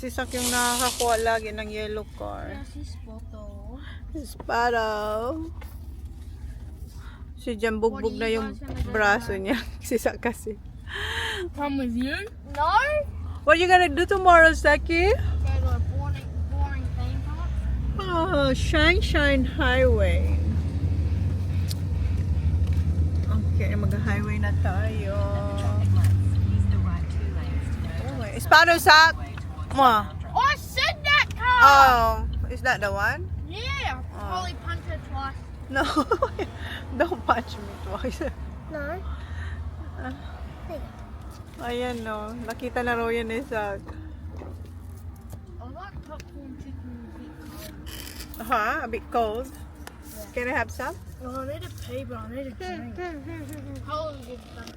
Si Sak yung nakakakuha lagi ng yellow car. Si Spoto. Sparrow. Si Jan bugbog na yung braso niya. Si Sak kasi. Come with you? No. What are you gonna do tomorrow, Saki? Go to a boring theme park. Oh, Shine Highway. Okay, mag-highway na tayo. Okay. Sparrow, Sak! Ma. Oh, I said that car! Oh, is that the one? Yeah. Probably punched it twice. No. Don't punch me twice. No. Ayan no. Nakita na raw yan eh, Sak. I like popcorn chicken a bit cold. A bit cold. Can I have some? Well, I need a pee, but I need a drink. Hold on.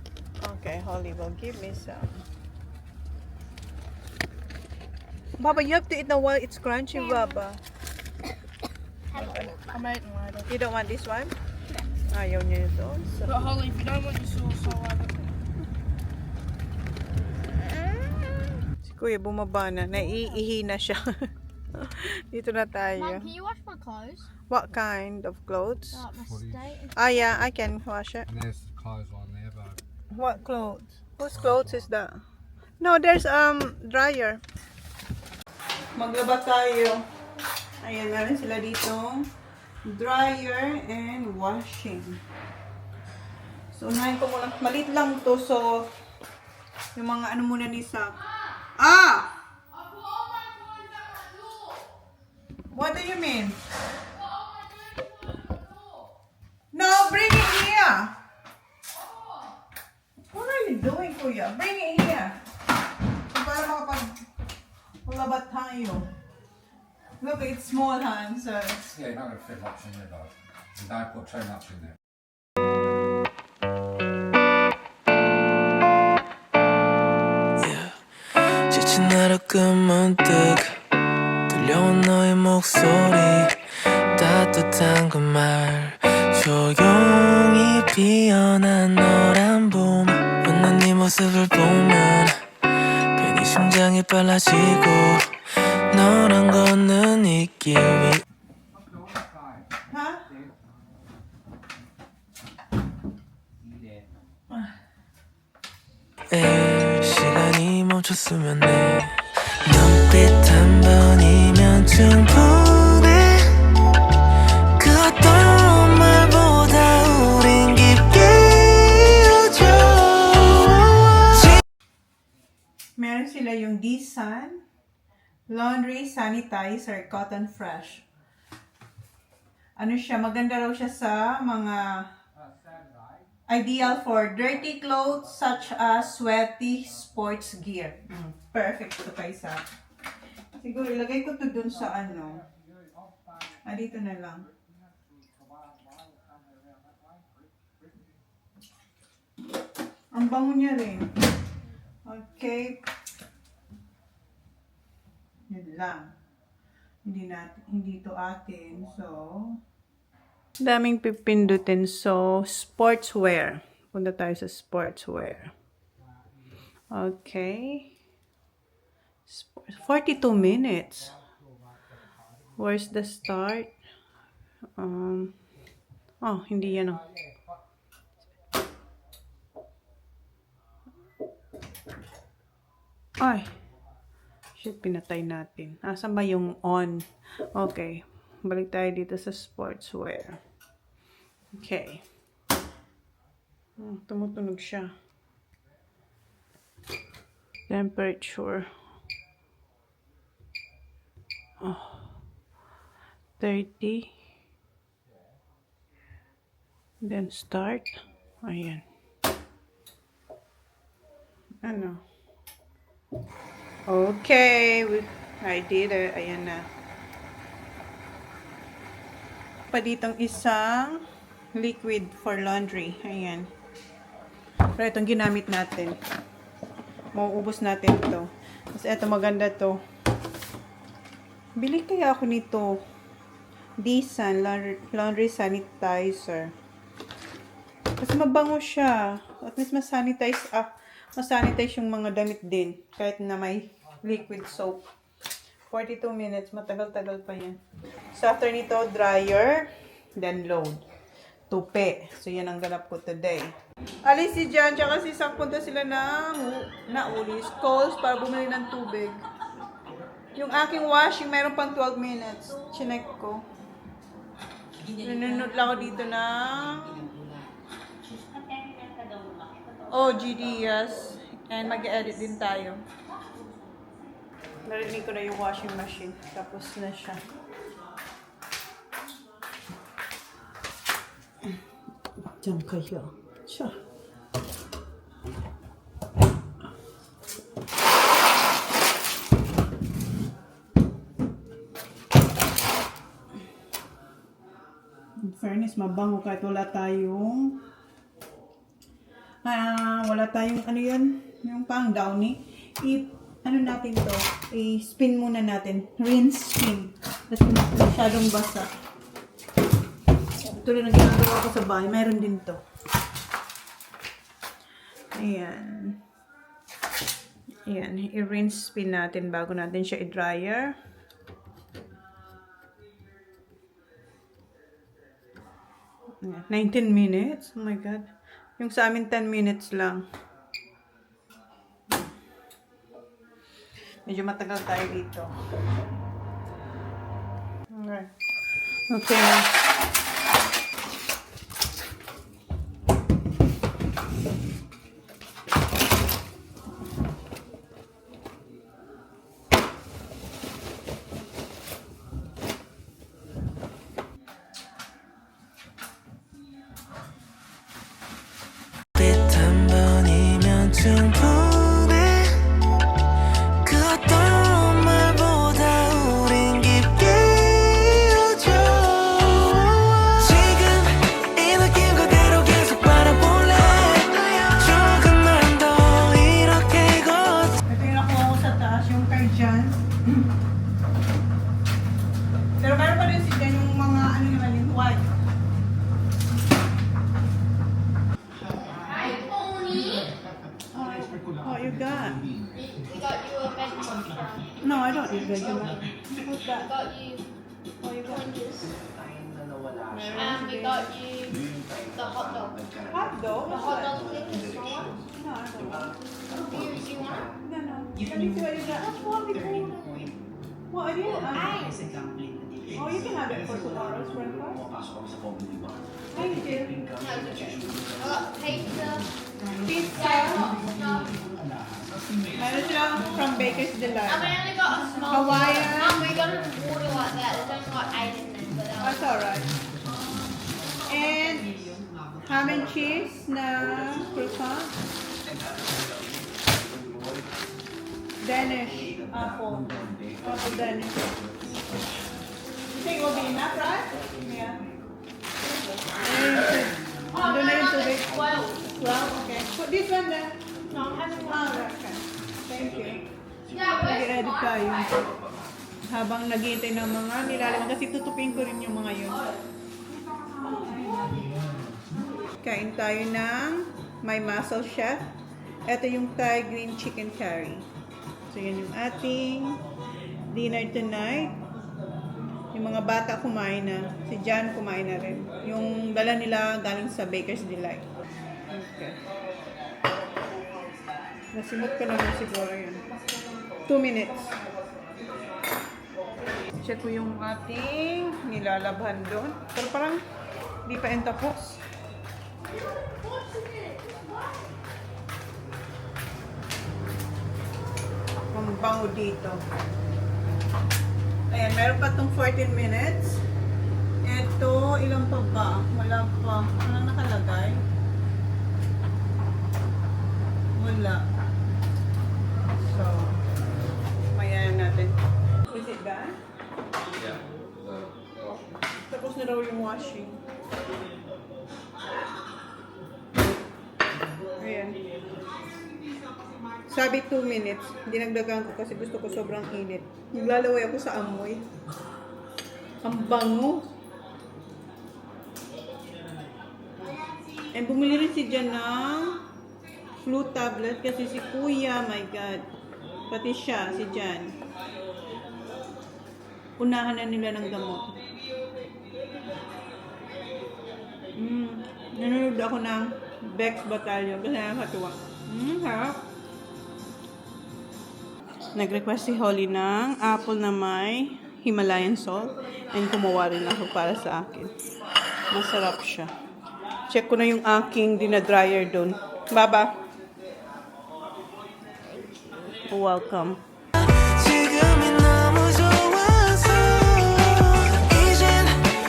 Okay, Holly will give me some. Baba, you have to eat now while it's crunchy, Baba. I'm eating later. You don't want this one? Ayaw niya ito. So, But Holly, if you don't want your sauce, I'll have it. si Kuya bumaba na. Naiihi na siya. Dito na Mum, tayo. can you wash my clothes? What kind of clothes? Like my state and Ah, yeah, I can wash it. And there's clothes on there, but What clothes? Whose clothes is that? No, there's dryer. Maglaba tayo. Ayan, meron sila dito. Dryer and washing. So, unahin ko muna. Maliit lang to. So, yung mga ano muna ni Sak. Ah! What do you mean? No, bring it here. What are you doing, Kuya? Bring it here. So, para makapag-labat tayo. Look, it's small hands. So it's... yeah, you're not going to fit much in there, though. You don't put too much in there. 지친 하루 끝 문득 들려온 너의 목소리 따뜻한 그 말 조용히 피어난 노란 봄 웃는 네 모습을 보면 괜히 심장이 빨라지고 너랑 걷는 이 길 위 Huh? 시간이 멈췄으면 해 눈빛 한 번이면 충분해 그 어떤 말보다 우린 깊게 이어져 Meron sila yung D-Sun Laundry Sanitizer Cotton Fresh. Ano siya? Maganda raw siya sa mga ideal for dirty clothes such as sweaty sports gear. Perfect ito kay Sak. Siguro ilagay ko to dun sa ano. Dito na lang. Ang bango niya rin. Okay. Yun lang. Hindi to atin. So, daming pipindutin. So, sportswear. Punta tayo sa sportswear. Okay. 42 minutes. Where's the start? Oh, hindi yan. Ay. Shit, pinatay natin. Saan ba yung on? Okay. Balik tayo dito sa sportswear. Okay. Tumutunog siya. Temperature. 30. Then start. Ayan. Ano? Okay. I did it. Ayan na. Pa ditong isang liquid for laundry. Ayan. Pero itong ginamit natin. Mauubos natin ito. Kasi ito maganda to. Bili kaya ako nito. D-Sun Laundry Sanitizer. Kasi mabango siya. At least masanitize yung mga damit din. Kahit na may liquid soap. 42 minutes. Matagal-tagal pa yan. So, after nito, dryer. Then, load. Tupi. So, yan ang ganap ko today. Alis si Jan, tsaka si Sak, punta sila na Ulis. Coles para bumili ng tubig. Yung aking washing, mayroon pang 12 minutes. Chinek ko. Nanonood lang ako dito ng OGD, yes. And mag-edit din tayo. Narinig ko na yung washing machine. Tapos na siya. Diyan kayo. Siya. In fairness, mabango kahit wala tayong ano yan, yung pang downy. Ano natin to, i-spin muna natin. Rinse, spin. Kasi masyadong basa. Ito rin ang ginagawa ko sa bahay. Mayroon din to. Ayan. Ayan. I-rinse spin natin bago natin siya i-dryer. Ayan. 19 minutes. Oh my God. Yung sa amin 10 minutes lang. Medyo matagal tayo dito. Alright. Okay. 빛 한 번이면 충분해 그 어떤 말보다 우린 깊게 이어져 지금 이 느낌 그대로 계속 바라볼래 조금만 더 이렇게 걷 Ito yung nakuha ko sa taas, yung kay Jan. Pero meron pa rin si Jan yung mga ano naman yung white. What you got? We got you a veg mushroom. No, I don't eat regular. What's We that? got you What you got? oranges. Meron And we si got you the hot dog. hot dog. The What's hot that? dog thing, the small one. No, I don't want. Do you want it? No, no. Let me see what you got. That's what we call it. What are you? Hey. Oh, you can have it for tomorrow's breakfast. Thank you. No, it's okay. I got pizza. Pizza. No. Meron silang from Baker's Delight. And we only got a small Hawaiian. one. And we got a water like that. There's only like 8 in there. But That's alright. And ham and cheese na croissant. Danish apple. Apple Danish. You think it will be enough, right? Yeah. oh, Doon na yung no, tubig. it's 12. Well, okay. Put this one then. No, I'm having Ah, one. right, okay. Thank you. Yeah, where's Mag-edit the tayo. Habang naghihintay ng mga nilalaman kasi tutupin ko rin yung mga yun. Kain tayo ng My Muscle Chef. Ito yung Thai green chicken curry. So yan yung ating dinner tonight. Yung mga bata kumain na. Si Jan kumain na rin. Yung dala nila galing sa Baker's Delight. Okay. Nasimot ko na lang siguro yun. 2 minutes. Check ko yung ating nilalabhan doon. Pero parang di pa end tapos. Ang bango dito. Ayan, meron pa itong 14 minutes. Ito, ilang pa ba? Wala pa. Ano nakalagay? Wala. So, mayayan natin. Is it done? Yeah. Tapos na daw yung washing. Ayan. Sabi 2 minutes. Dinagdagan ko kasi gusto ko sobrang init. Naglalaway ako sa amoy. Ang bango. And bumili rin si Jan ng flu tablet kasi si Kuya, my God. Pati siya, si Jan. unahan na nila ng gamot. Nanonood ako ng Bex Battalion kasi nakakatuwa. Harap. Nag-request si Holly ng apple na may Himalayan salt and kumuha rin ako para sa akin. Masarap siya. Check ko na yung aking dinadryer doon. Baba. Welcome. 지금이 너무 좋아서 이젠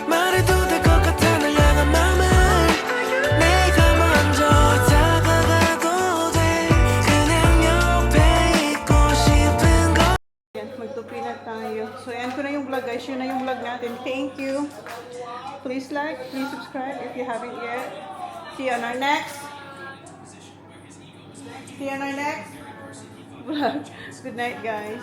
말해도 될 것 같아 널 향한 맘을 내가 먼저 다가가도 돼 그냥 옆에 있고 싶은 걸 Yan, magtupi na tayo. So, yan ko na yung vlog guys. Yun na yung vlog natin. Thank you. Please like, please subscribe if you haven't yet. See you on our next. See you on our next vlog. Good night, guys.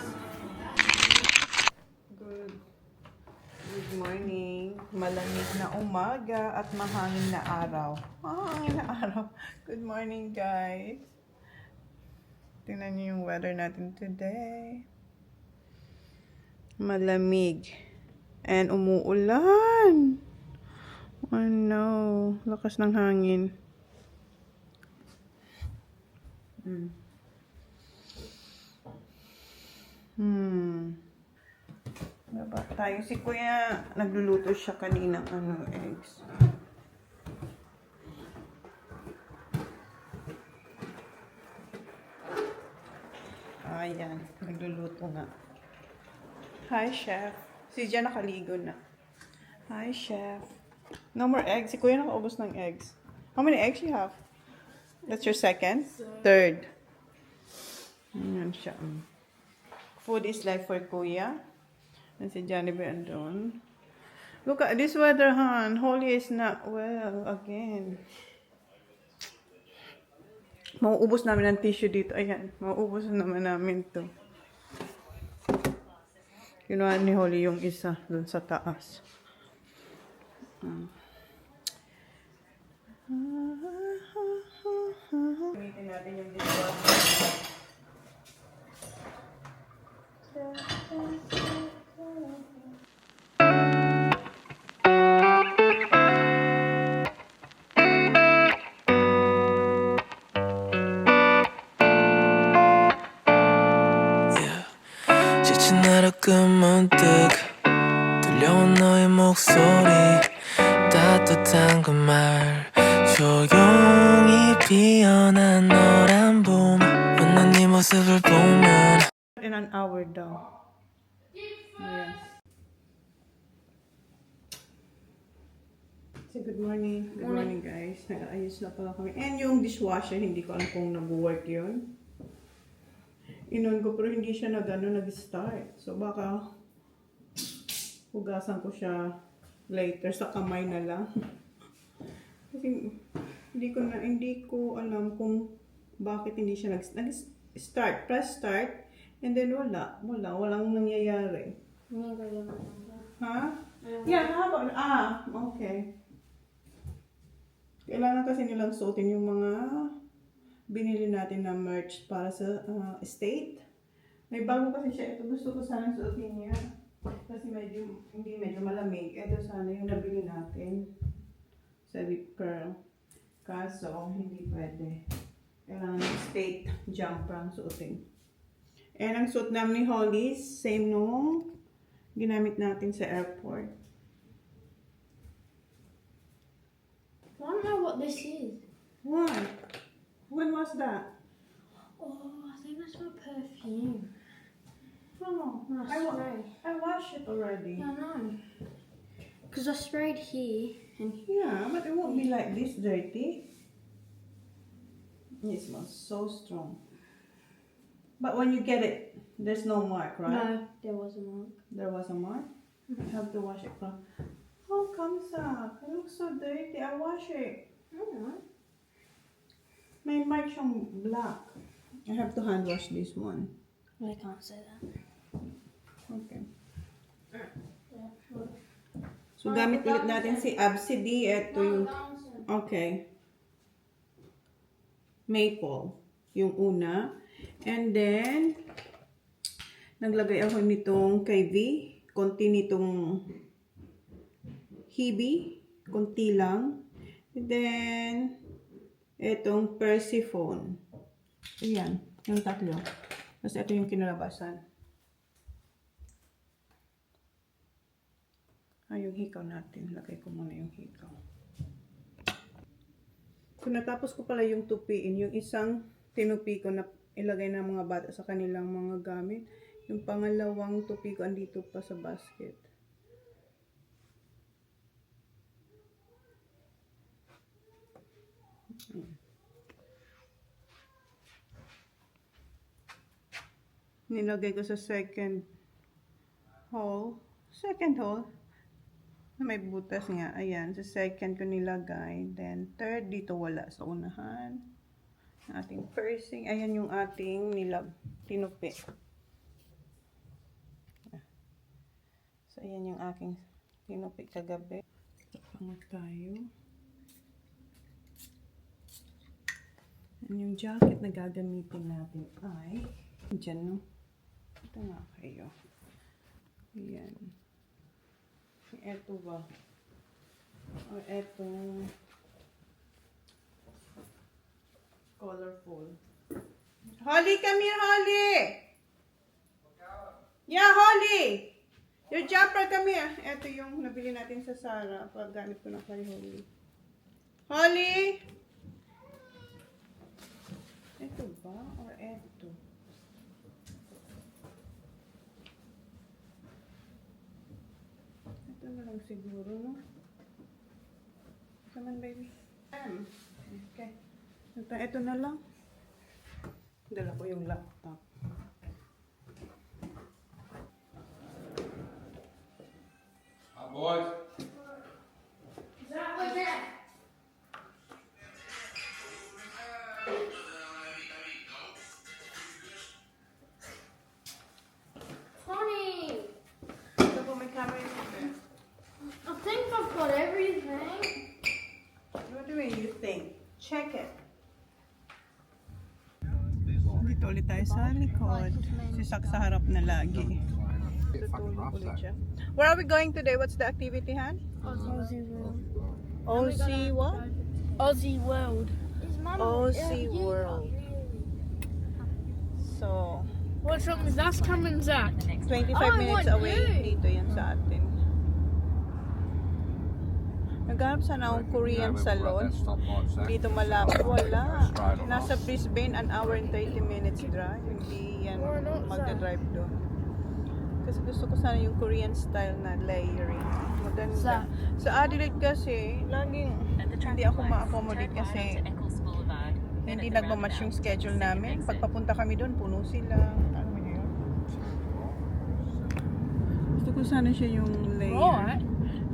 Good morning. Malamig na umaga at mahangin na araw. Mahangin na araw. Good morning, guys. Tingnan niyo yung weather natin today. Malamig. And umuulan. Oh no. Lakas ng hangin. Diba tayo? Si Kuya, nagluluto siya kaninang eggs. Ayan, nagluluto nga. Hi, Chef. Si Jan nakaligo na. Hi, Chef. No more eggs. Si Kuya nakaubos ng eggs. How many eggs you have? That's your second? Third. Ayan siya. Food is life for Kuya. And si Johnny B. andun. Look at this weather, hon. Holly is not well again. Mauubos namin ng tissue dito. Ayan. Mauubos naman namin to. Kinuha ni Holly yung isa dun sa taas. Gamitin natin yung dishwasher. 지친 하루 끝문득 들려온 너의 목소리 따뜻한 그 말 조용히 피어난 노란 봄 웃는 네 모습을 보면 In an hour daw. Yes. Say good morning. Good morning, guys. Nag-aayos na pala kami. And yung dishwasher, hindi ko alam kung nag-work yun. Inon ko pero hindi siya nag-start. So baka hugasan ko siya later sa kamay na lang. Kasi hindi ko alam kung bakit hindi siya nag-start. Press start and then walang nangyayari. Ha? Yeah, how about okay. Kailangan kasi nilang suotin yung mga binili natin na merch para sa estate. May bago kasi siya. Ito gusto ko sana suotin niya. Kasi hindi medyo malamig. Ito sana yung nabili natin. Sa Lip Pearl. Kaso, hindi pwede. Kailangan ng estate jumper ang suotin. And ang suot namin ni Holly, same nung ginamit natin sa airport. I don't know what this is. Why? When was that? Oh, I think that's my perfume. Oh, No, spray. I washed it already. I know. Because I sprayed here and here. Yeah, but it won't be like this dirty. It smells so strong. But when you get it, there's no mark, right? No, there was a mark. There was a mark? I have to wash it from... How comes that? It looks so dirty. I wash it. Alright. May mark siyang black. I have to hand wash this one. I can't say that. Okay. So, gamit ulit natin si Absidy. Ito yung... Okay. Maple. Yung una. And then, naglagay ako nitong kay V. konti nitong Hebe, konti lang. And then, itong Persephone. Ayan, yung tatlo. Tapos ito yung kinalabasan. Yung hikaw natin. Lagay ko muna yung hikaw. So, natapos ko pala yung tupiin. Yung isang tinupi ko na ilagay ng mga bata sa kanilang mga gamit. Yung pangalawang tupi ko andito pa sa basket. Nilagay ko sa second hole. Second hole. May butas nga. Ayan. Sa second ko nilagay. Then, third, dito wala sa unahan. Ating pursing. Ayan yung ating tinupi. So, ayan yung aking tinupi kagabi. Pangat tayo. Yung jacket na gagamitin natin ay dyan, no? Ito nga kayo. Ayan. Ito ba? O etong colorful. Holly, come here, Holly! Yeah, Holly! Your jumper, come here. Ito yung nabili natin sa Zara. Paggamit ko na kay Holly. Holly! Ito ba? Or ito? Ito na lang siguro, no? Come on, baby. Okay. Ito na lang. Dala ko yung laptop. Boys. Funny. Ito po may camera dito. I think I've got everything. What do you think? Check it. Dito ulit tayo sa likod. Si Sak sa harap na lagi. Tutulog ulit siya. Where are we going today? What's the activity, Han? Aussie World. OC what? Aussie World. OC World. So, What's wrong with that's coming, Zach? 25 Oh, I minutes want away you. dito yan sa atin. Naghanap sana akong Korean salon. Dito malapit. Wala. Nasa Brisbane, an hour and 30 minutes drive. Hindi yan Why not, magdadrive doon. Kasi gusto ko sana yung Korean style na layering. Maganda. Sa Adelaide kasi, laging hindi ako ma-accommodate kasi hindi nagmamatch yung schedule namin. Pagpapunta kami doon, puno sila. Ano mo yun? Gusto ko sana siya yung layer. Right.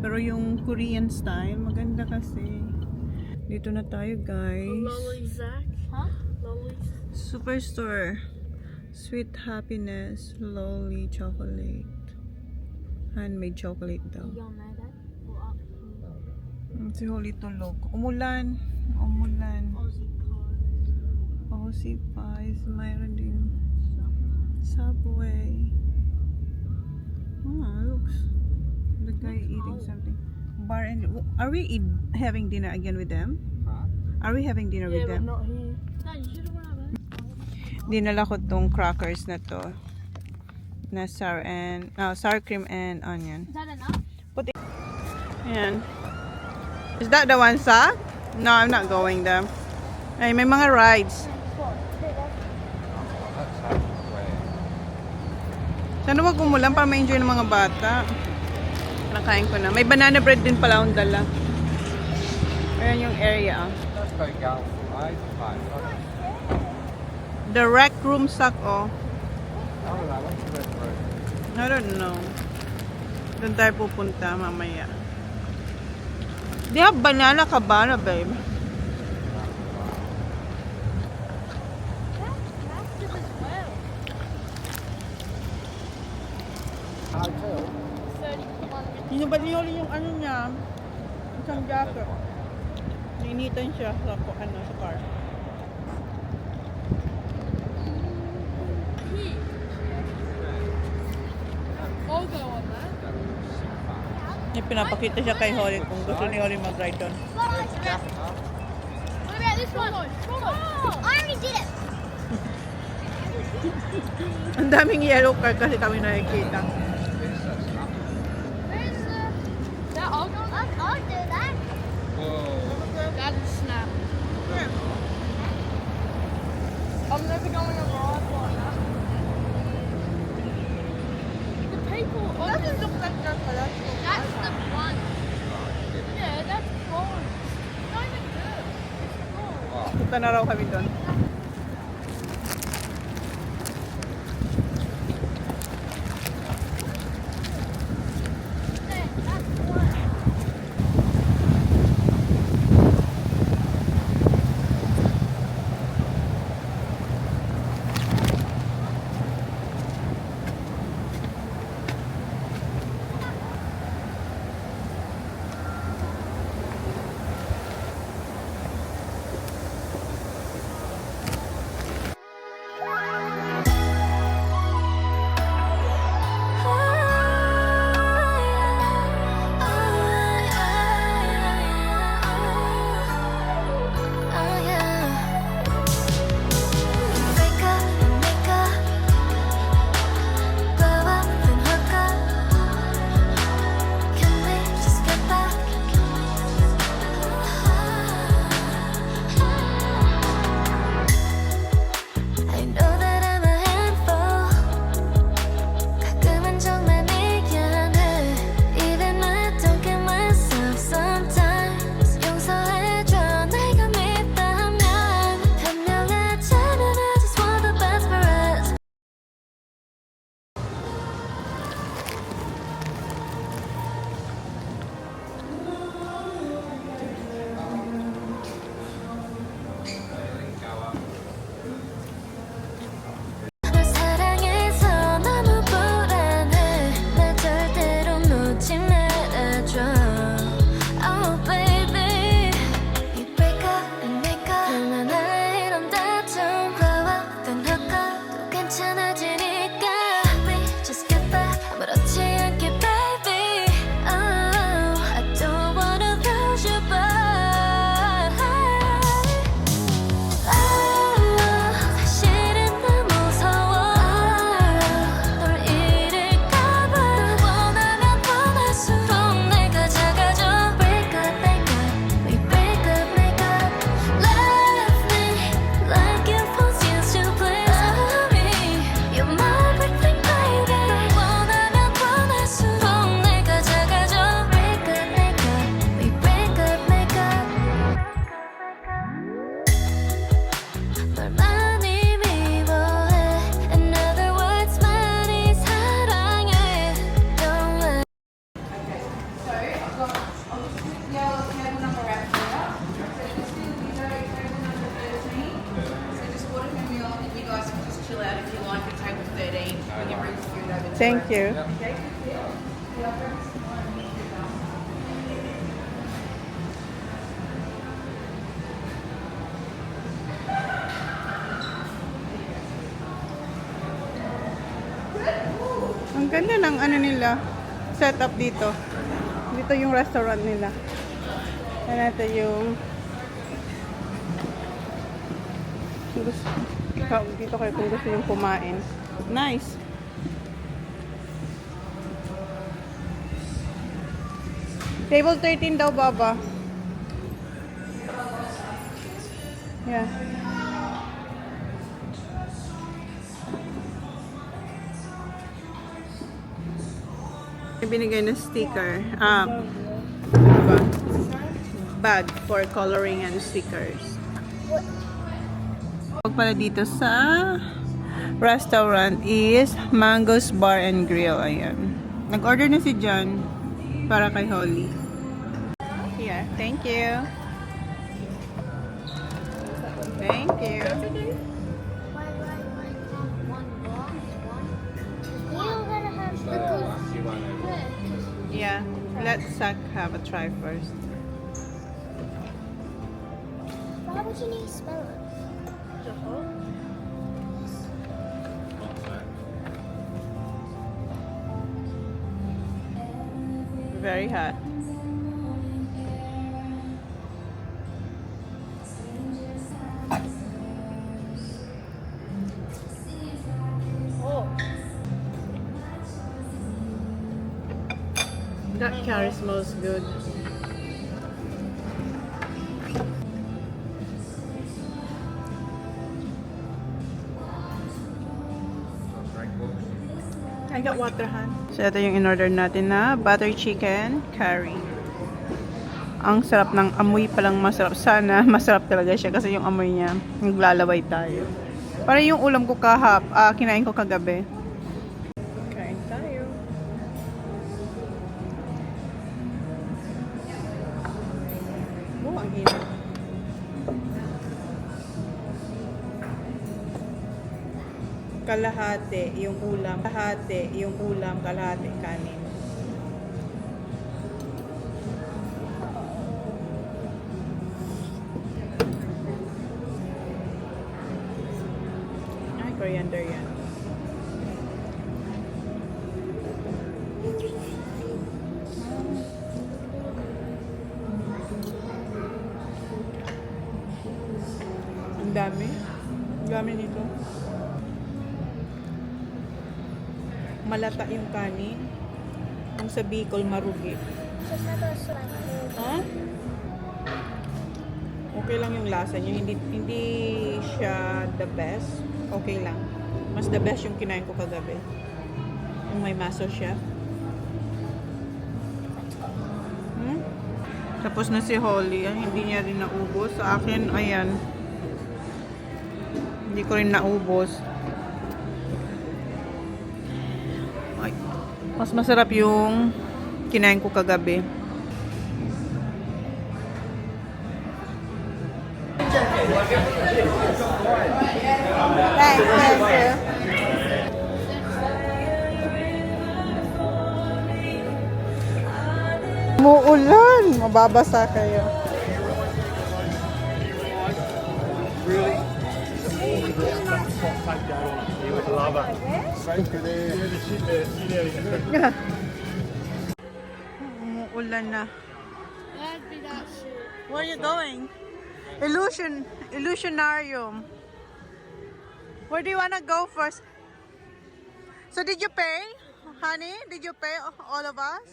Pero yung Korean style, maganda kasi. Dito na tayo, guys. Lolly Zach. Huh? Lollies. Superstore. Sweet Happiness Lolly Chocolate. Handmade chocolate daw. You know that? Or Si Holly tulog. Umulan. Umulan. Aussie Pie. Aussie Pies. Mayroon din. Subway. Looks. The guy eating something. Bar and... Are we having dinner again with them? Are we having dinner with Yeah, but them? not here. No, you should have went over. Dinala ko tong crackers na to. Na sour cream and onion. Is that enough? Ayan. Is that the one, Sa? No, I'm not going there. Ay, may mga rides. Sana wag umulan para ma-enjoy ng mga bata. Nakain ko na. May banana bread din pala akong dala. Ayan yung area. The rec room sak, oh. I don't know. Doon tayo pupunta mamaya. They have banana cabana, babe. Hinubad niyo ulit yung ano niya. Isang jacket. Nainitan siya sa sa car. I'll go on that. Yung pinapakita siya kay Holly kung gusto ni Holly mag-ride doon. What about this one? Oh, I already did it. Ang daming yellow car kasi kami nakikita. Where's the... That all goes? I'll do that. That's a snap. I'm never going to ride like that. The people... Doesn't look like that's electrical. That's the one. Yeah, that's wrong. It's not even good. It's wrong. Punta na raw kami doon. That's the one. I know that I'm a handful. 가끔은 정말 미안해. Even I don't get myself sometimes. 용서해줘 내가 밉다면. 현명하자면 I just want the best for us. 널 사랑해서 너무 불안해. 날 절대로 놓지 말아줘. Oh baby, we break up and make up. 그만할래 이런 다툼. 과거던 헛것도 괜찮아지니까. We just get back. 아무렇지 않게 baby. Oh, I don't wanna lose you but 사실은 나 무서워. 널 잃을까봐. 널 원하면 원할수록 내가 작아져. Break up, make up. We break up, make up. Love me like you once used to. Please love me. You're my everything, baby. 널 원하면 원할수록 내가 작아져. Break up, make up. We break up, make up. 널 많이 미워해. In other words, 많이 사랑해. Don't let So, I've got yellow table number right here. So just do Visa table number 13. So just order a meal and you guys can just chill out if you like at table 13 when you bring food over to Thank you. Okay? Ang ganda ng ano nila, setup dito. Dito yung restaurant nila. Yan natin yung dito kayo kung gusto yung kumain. Nice. Table 13 daw, Baba. Yeah. Binigay na sticker. Ano ba? Bag for coloring and stickers. Pag pala dito sa restaurant is Mango's Bar and Grill. Ayan. Nag-order na si John para kay Holly. Here. Thank you. Thank you. Yeah. Let's have a try first. Why would you need to smell it? Very hot. That curry smells good. I got water, Han. So, ito yung in-order natin na butter chicken curry. Ang sarap ng amoy palang masarap. Sana masarap talaga siya kasi yung amoy niya, naglalaway tayo. Para yung ulam ko kinain ko kagabi. Kain tayo. Oh, ang init. Kalahati yung ulam, kalahati kanin. Ay, coriander yan. Ang dami. Ang dami nito. Malata yung kanin. Kung sa Bicol, marugi. Ha? Okay lang yung lasa niya. Hindi siya the best. Okay lang. Mas the best yung kinain ko kagabi. Yung may Master Chef. Tapos na si Holly. Hindi niya rin naubos. Sa akin, ayan. Hindi ko rin naubos. Ay, mas masarap yung kinain ko kagabi. Thank you. Muulan, mababasa kayo. Umuulan na. Where are you going? Illusionarium. Where do you wanna go first? So did you pay? Honey, did you pay all of us?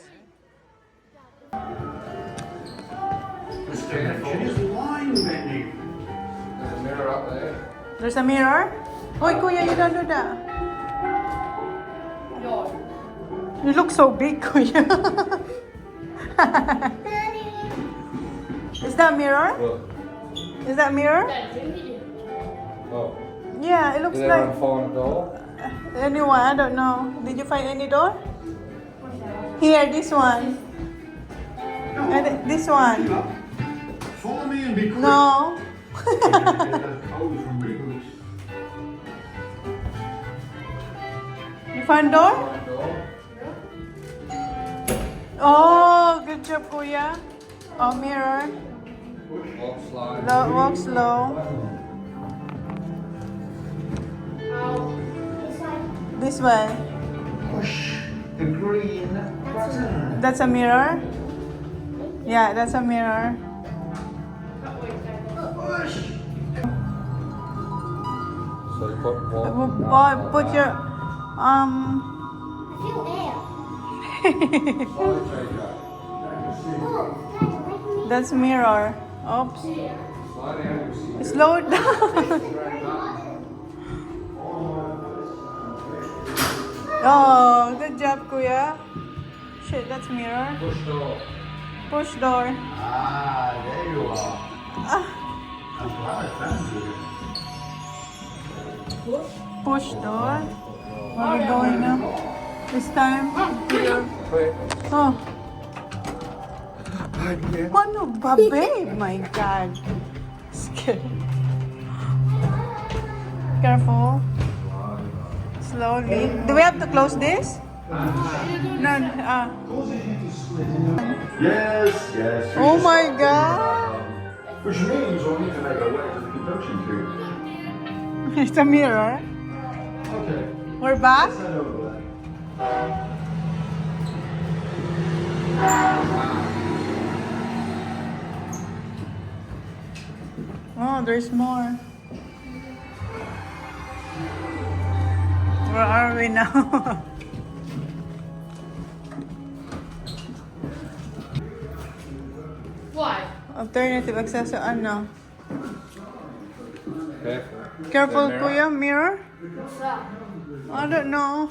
There's a mirror up there. There's a mirror? Hoy, kuya, you don't do that. You look so big, kuya. Is that mirror? Look. Is that mirror? Oh. Yeah, it looks Did like everyone find a door? anyone. I don't know. Did you find any door? Here, this one. And this one. Follow me and be quick. No. Get that code from me. You found door? Find a door. Oh, good job, kuya. Oh, mirror. Walk slide. Walk slow. This way. Push the green button. That's a mirror? Yeah, that's a mirror. Push. So you put walk. Oh, put your Slide change that's mirror. Oops. Slide out. Slow it down. Oh, good job, kuya. Shit, that's mirror. Push door. Push door. Ah, there you are. Ah, I'm glad I found you. push door. Where are we going now? This time, here. Quick. Oh. Ano ba, babe? My God. Scared. Careful. Slowly. Do we have to close this? No. Yes, yes. Oh my God. Which means we'll need to make our way to the conduction tube. It's a mirror. Okay, We're back. let's head over there. Oh, there's more. Where are we now? Why? Alternative access to ano? Careful. Careful, The mirror. kuya. Mirror? What's that? I don't know.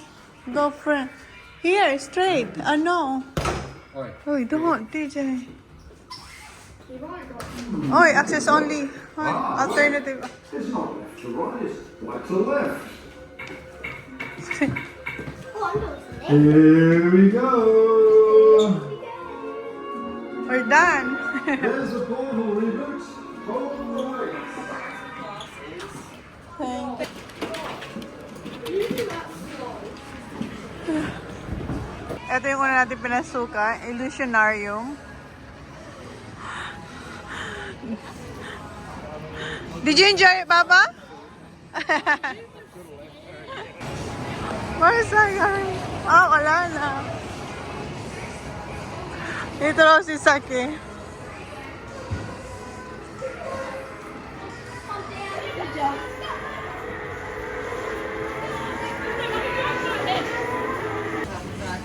Girlfriend. Here, straight. Ano? Oi. Uy, don't, DJ. You might go. Oy, access only. Oy, alternative. It's not left to right, it's right to left. Oh, I'm going to Here we go. We're done. There's the portal reboot. Hold the way. Thank Ito yung una natin pinasuka, Illusionarium. Did you enjoy it, Baba? Where's that guy? Ah, wala na. Ito raw si Saki.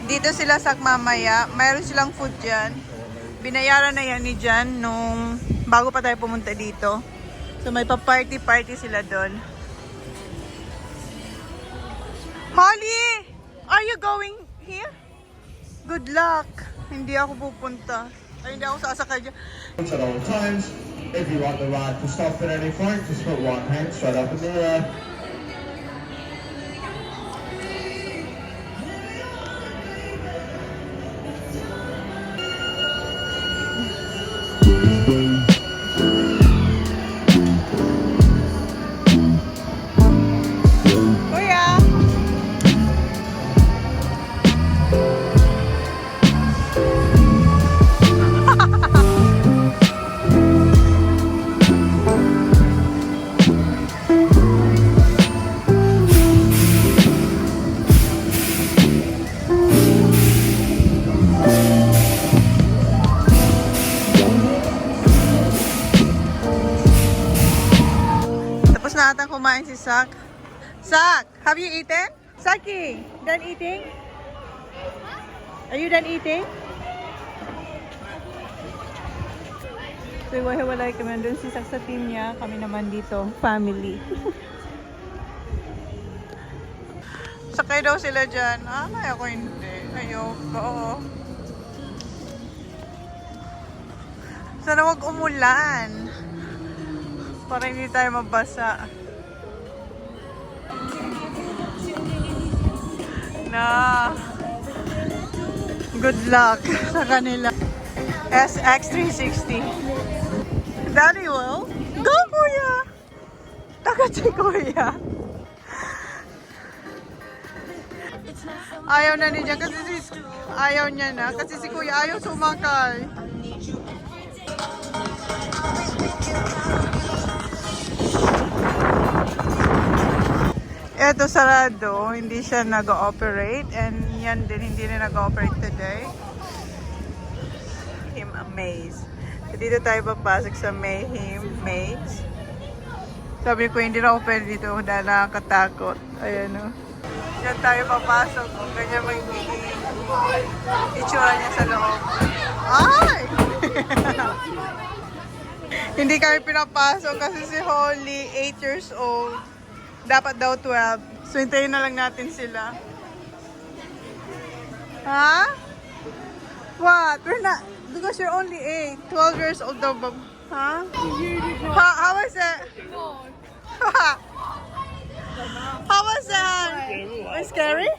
Dito sila sa mamaya. Mayroon silang food dyan. Binayaran na yan ni Jan nung bago pa tayo pumunta dito. So may pa-party-party sila doon. Holly! Are you going here? Good luck. Hindi ako pupunta. Ay, hindi ako sasakay dyan. At all times. If you want the rod to stop at any point, just put one hand straight up in the air. Kuya! Tapos na atang kumain si Sak. Sak, have you eaten? Saki, done eating? Are you done eating? So, hiwalay kami. Doon si Sak sa team niya. Kami naman dito, family. Sakay daw sila dyan. Ah, ay ako hindi. Ayoko. Sana wag umulan. Para hindi tayo mabasa. Na. Good luck sa kanila. SX360. Daddy will. Go, Kuya! Takot si Kuya. Ayaw na niya kasi ayaw niya na kasi si Kuya ayaw sumakay. Eto sarado, hindi siya nag-ooperate and yan din hindi na nag-ooperate today. I'm amazed. So, dito tayo papasok sa Mayhem Maze. Sabi ko hindi na ako pwede dito dahil nakakatakot. Ayan o. Yan tayo papasok kung ganyan magiging itsura niya sa loob. Ay! Hindi kami pinapasok kasi si Holly, 8 years old. Dapat daw 12. So, hintayin na lang natin sila. Ha? What? We're not, because you're only 8. 12 years old daw ba? Ha? How was it? How was that? Was it scary?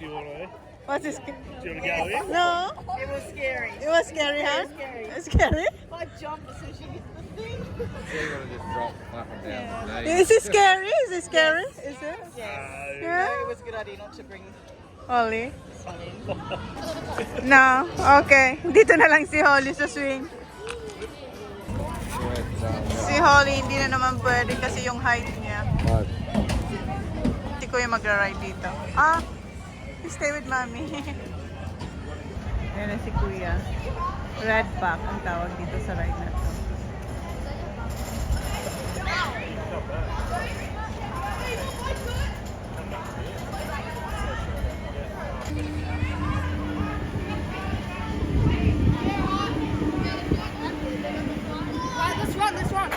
Was it scary? No. It was scary. It was scary, huh? scary. It was scary? I jumped as soon as she hit the thing. So you're gonna just drop flat from down. No, Is it scary? Is it scary? Is it? Yes. Yeah? It was a good idea not to bring Holly? son in. No. Okay. Dito na lang si Holly sa swing. Si Holly hindi na naman pwede kasi yung height niya. Hindi ko yung magra-ride dito. Ah, stay with mommy. Ayan na si Kuya. Red back ang tawag dito sa ride na to. Right, let's run, let's run.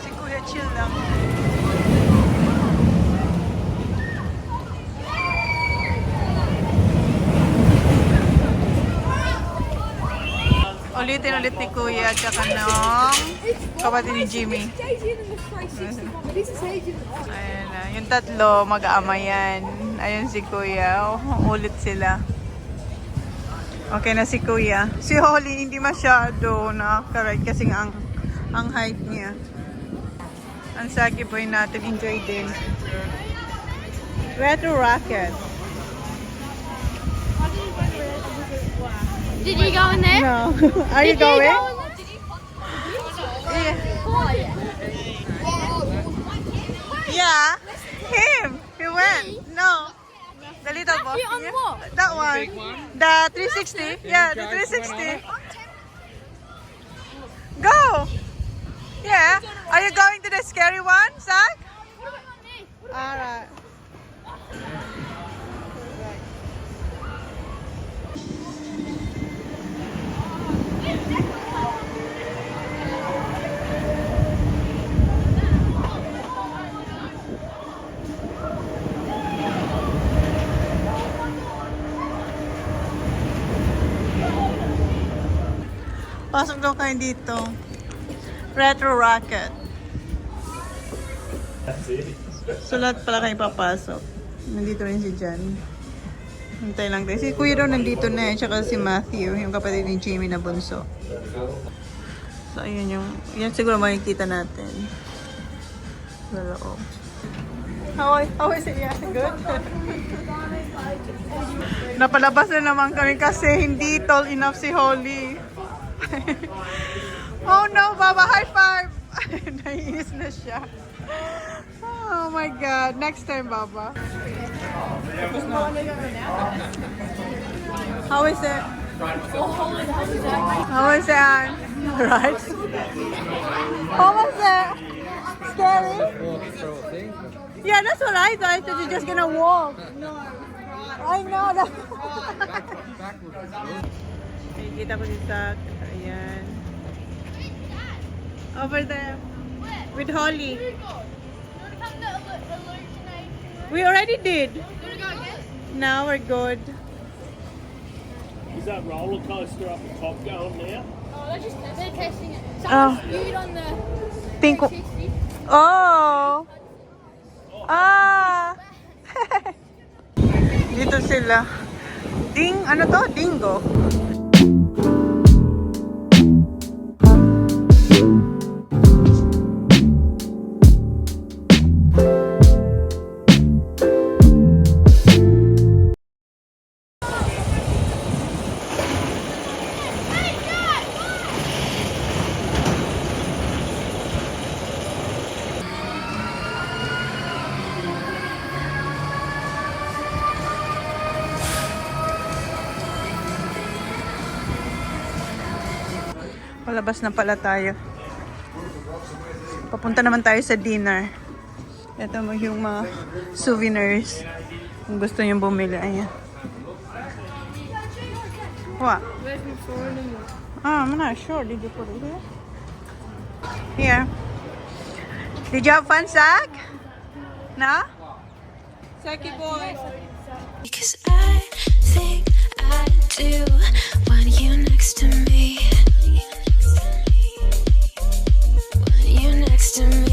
Si Kuya chill lang. Ulitin ulit ni Kuya at saka nung kapatid ni Jimmy. Ayan na. Yung tatlo, mag-aama yan. Ayun si Kuya. Ulit sila. Okay na si Kuya. Si Holly hindi masyado nakaka-ride kasi nga ang height niya. Ang Saki boy natin, enjoy din. Retro Rocket. Did you go in there? No. Are you going? Yeah. Yeah. Him. He went. No. The little boy. on what? That one. The 360. Yeah, the 360. Go. Yeah. Are you going to the scary one, Zach? Alright. Pasok daw kayo dito. Retro Rocket. Sulat pala kayo papasok. Nandito rin si Jan. Hintay lang tayo. Si Kuya daw nandito na eh. Tsaka si Matthew, yung kapatid ni Jamie na bunso. So, ayun yung... Yan siguro makikita natin. Sa loob. How is it? Yeah, good? Napalabas na naman kami kasi hindi tall enough si Holly. Oh no, Baba, high five! Naiinis na siya. Oh my God. Next time, Baba. How is it? How is it, Anne? Right? How was it? Scary? Yeah, that's what I thought. I thought you're just gonna walk. I know that. Kita ko si Zach. Ayan. Over there. With Holly. We already did. Now we're good. Is that roller coaster up the top going now? Oh, they're testing it. Oh. Viewed on the Think. 360. Oh. Ah. Dito sila. Ano to? Dingo. Palabas na pala tayo. Papunta naman tayo sa dinner. Ito yung mga souvenirs. Kung gusto nyo bumili. Ayan. What? I'm not sure. Did you put it here? Here. Did you have fun, Zach? No? Zaki boy. Because I think I do want you next to me. Want you next to me.